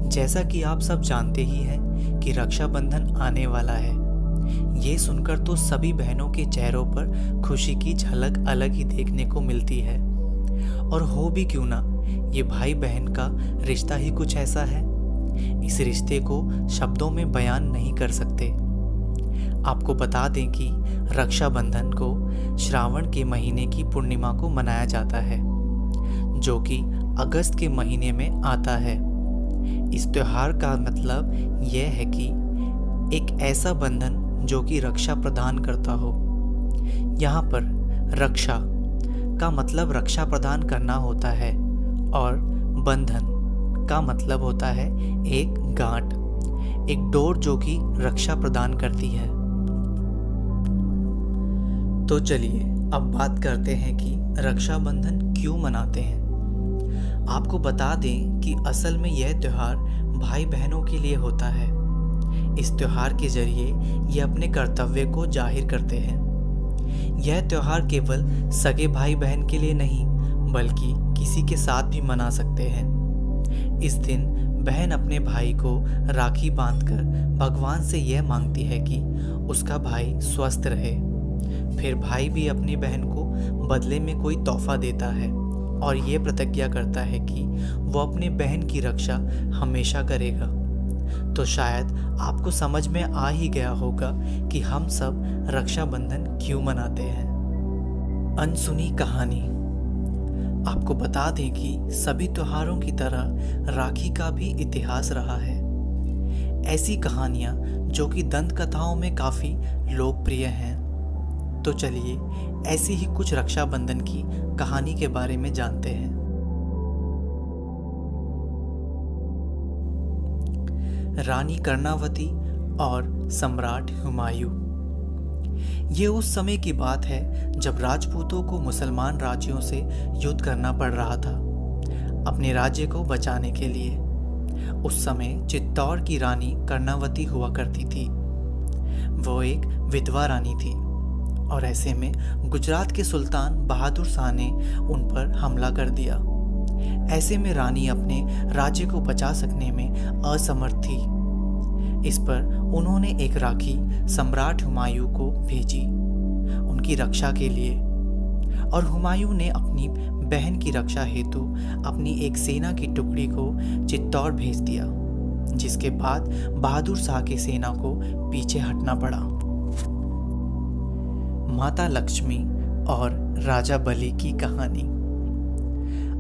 जैसा कि आप सब जानते ही हैं कि रक्षाबंधन आने वाला है। ये सुनकर तो सभी बहनों के चेहरों पर खुशी की झलक अलग ही देखने को मिलती है। और हो भी क्यों ना, ये भाई बहन का रिश्ता ही कुछ ऐसा है। इस रिश्ते को शब्दों में बयान नहीं कर सकते। आपको बता दें कि रक्षाबंधन को श्रावण के महीने की पूर्णिमा को मनाया जाता है, जो कि अगस्त के महीने में आता है। इस त्योहार का मतलब यह है कि एक ऐसा बंधन जो कि रक्षा प्रदान करता हो। यहाँ पर रक्षा का मतलब रक्षा प्रदान करना होता है और बंधन का मतलब होता है एक गांठ, एक डोर जो कि रक्षा प्रदान करती है। तो चलिए अब बात करते हैं कि रक्षाबंधन क्यों मनाते हैं। आपको बता दें कि असल में यह त्यौहार भाई बहनों के लिए होता है। इस त्यौहार के जरिए ये अपने कर्तव्य को जाहिर करते हैं। यह त्यौहार केवल सगे भाई बहन के लिए नहीं, बल्कि किसी के साथ भी मना सकते हैं। इस दिन बहन अपने भाई को राखी बांधकर भगवान से यह मांगती है कि उसका भाई स्वस्थ रहे। फिर भाई भी अपनी बहन को बदले में कोई तोहफा देता है और ये प्रतिज्ञा करता है कि वो अपने बहन की रक्षा हमेशा करेगा। तो शायद आपको समझ में आ ही गया होगा कि हम सब रक्षाबंधन क्यों मनाते हैं। अनसुनी कहानी। आपको बता दें कि सभी त्योहारों की तरह राखी का भी इतिहास रहा है। ऐसी कहानियां जो कि दंत कथाओं में काफ़ी लोकप्रिय हैं। तो चलिए ऐसी ही कुछ रक्षाबंधन की कहानी के बारे में जानते हैं। रानी कर्णावती और सम्राट हुमायूं। ये उस समय की बात है जब राजपूतों को मुसलमान राज्यों से युद्ध करना पड़ रहा था अपने राज्य को बचाने के लिए। उस समय चित्तौड़ की रानी कर्णावती हुआ करती थी। वो एक विधवा रानी थी और ऐसे में गुजरात के सुल्तान बहादुर शाह ने उन पर हमला कर दिया। ऐसे में रानी अपने राज्य को बचा सकने में असमर्थ थी। इस पर उन्होंने एक राखी सम्राट हुमायूं को भेजी उनकी रक्षा के लिए, और हुमायूं ने अपनी बहन की रक्षा हेतु अपनी एक सेना की टुकड़ी को चित्तौड़ भेज दिया, जिसके बाद बहादुर शाह की सेना को पीछे हटना पड़ा। माता लक्ष्मी और राजा बलि की कहानी।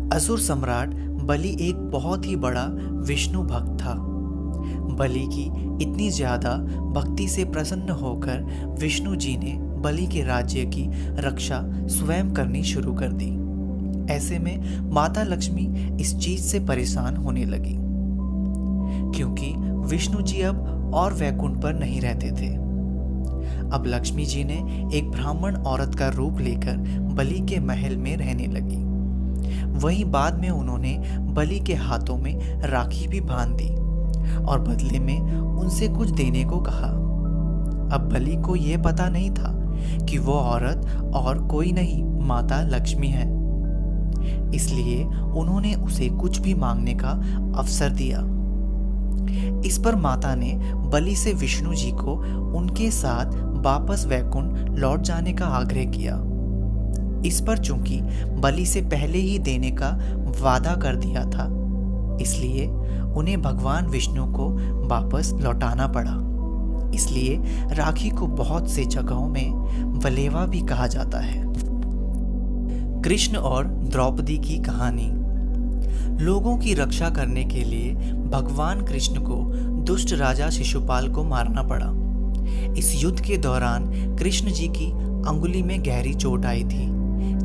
असुर सम्राट बलि एक बहुत ही बड़ा विष्णु भक्त था। बलि की इतनी ज्यादा भक्ति से प्रसन्न होकर विष्णु जी ने बलि के राज्य की रक्षा स्वयं करनी शुरू कर दी। ऐसे में माता लक्ष्मी इस चीज से परेशान होने लगी, क्योंकि विष्णु जी अब और वैकुंठ पर नहीं रहते थे। अब लक्ष्मी जी ने एक ब्राह्मण औरत का रूप लेकर बलि के महल में रहने लगी। वहीं बाद में उन्होंने बलि के हाथों में राखी भी बांध दी और बदले में उनसे कुछ देने को कहा। अब बलि को यह पता नहीं था कि वो औरत और कोई नहीं माता लक्ष्मी है, इसलिए उन्होंने उसे कुछ भी मांगने का अवसर दिया। इस पर माता ने बलि से विष्णु जी को उनके साथ वापस वैकुंठ लौट जाने का आग्रह किया। इस पर चूंकि बलि से पहले ही देने का वादा कर दिया था, इसलिए उन्हें भगवान विष्णु को वापस लौटाना पड़ा। इसलिए राखी को बहुत से जगहों में वलेवा भी कहा जाता है। कृष्ण और द्रौपदी की कहानी। लोगों की रक्षा करने के लिए भगवान कृष्ण को दुष्ट राजा शिशुपाल को मारना पड़ा। इस युद्ध के दौरान कृष्ण जी की अंगुली में गहरी चोट आई थी,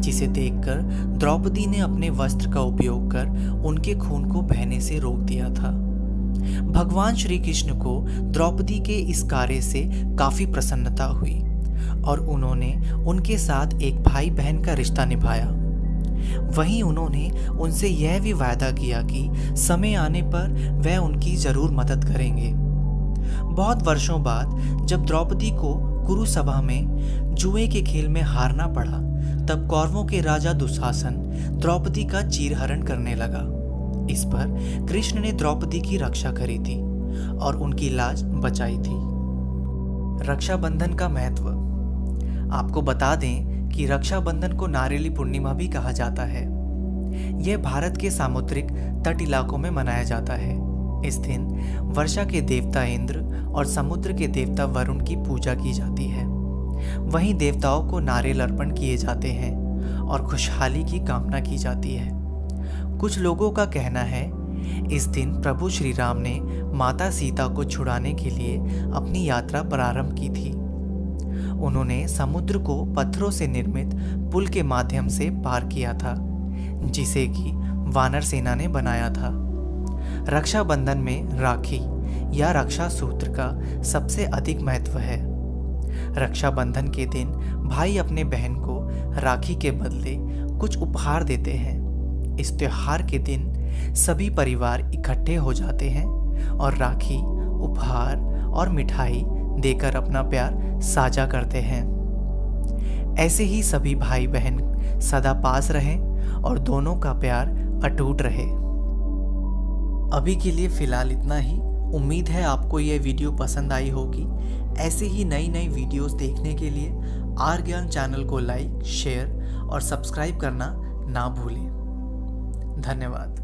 जिसे देखकर द्रौपदी ने अपने वस्त्र का उपयोग कर उनके खून को बहने से रोक दिया था। भगवान श्री कृष्ण को द्रौपदी के इस कार्य से काफी प्रसन्नता हुई और उन्होंने उनके साथ एक भाई बहन का रिश्ता निभाया। वहीं उन्होंने उनसे यह भी वादा किया कि समय आने पर वह उनकी जरूर मदद करेंगे। बहुत वर्षों बाद जब द्रौपदी को कुरुसभा में जुए के खेल में हारना पड़ा, तब कौरवों के राजा दुशासन द्रौपदी का चीरहरण करने लगा। इस पर कृष्ण ने द्रौपदी की रक्षा करी थी और उनकी लाज बचाई थी। रक्षाबंधन का महत्व। आपको बता दें कि रक्षाबंधन को नारियली पूर्णिमा भी कहा जाता है। यह भारत के सामुद्रिक तट इलाकों में मनाया जाता है। इस दिन वर्षा के देवता इंद्र और समुद्र के देवता वरुण की पूजा की जाती है। वहीं देवताओं को नारियल अर्पण किए जाते हैं और खुशहाली की कामना की जाती है। कुछ लोगों का कहना है इस दिन प्रभु श्री राम ने माता सीता को छुड़ाने के लिए अपनी यात्रा प्रारंभ की थी। उन्होंने समुद्र को पत्थरों से निर्मित पुल के माध्यम से पार किया था, जिसे कि वानर सेना ने बनाया था। रक्षाबंधन में राखी या रक्षा सूत्र का सबसे अधिक महत्व है। रक्षाबंधन के दिन भाई अपने बहन को राखी के बदले कुछ उपहार देते हैं। इस त्योहार के दिन सभी परिवार इकट्ठे हो जाते हैं और राखी, उपहार और मिठाई देकर अपना प्यार साझा करते हैं। ऐसे ही सभी भाई बहन सदा पास रहें और दोनों का प्यार अटूट रहे। अभी के लिए फ़िलहाल इतना ही। उम्मीद है आपको यह वीडियो पसंद आई होगी। ऐसे ही नई नई वीडियोस देखने के लिए आर ज्ञान चैनल को लाइक, शेयर और सब्सक्राइब करना ना भूलें। धन्यवाद।